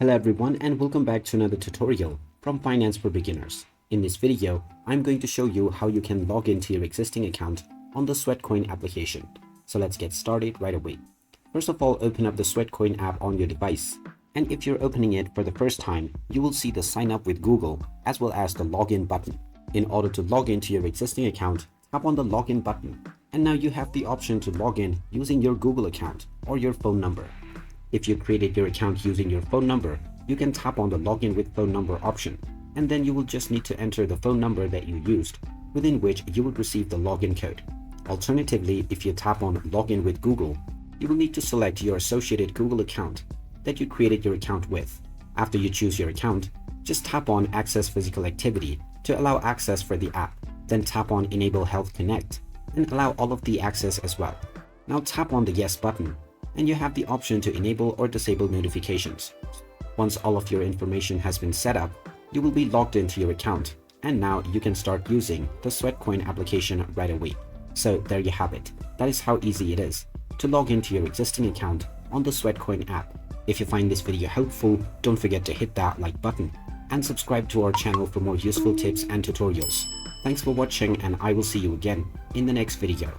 Hello everyone and welcome back to another tutorial from Finance for Beginners. In this video, I'm going to show you how you can log into your existing account on the Sweatcoin application. So let's get started right away. First of all, open up the Sweatcoin app on your device. And if you're opening it for the first time, you will see the sign up with Google as well as the login button. In order to log into your existing account, tap on the login button. And now you have the option to log in using your Google account or your phone number. If you created your account using your phone number, you can tap on the login with phone number option, and then you will just need to enter the phone number that you used, within which you will receive the login code. Alternatively, if you tap on login with Google, you will need to select your associated Google account that you created your account with. After you choose your account, just tap on access physical activity to allow access for the app. Then tap on enable health connect and allow all of the access as well. Now tap on the yes button and you have the option to enable or disable notifications. Once all of your information has been set up, you will be logged into your account, and now you can start using the Sweatcoin application right away. So there you have it. That is how easy it is to log into your existing account on the Sweatcoin app. If you find this video helpful, don't forget to hit that like button and subscribe to our channel for more useful tips and tutorials. Thanks for watching, and I will see you again in the next video.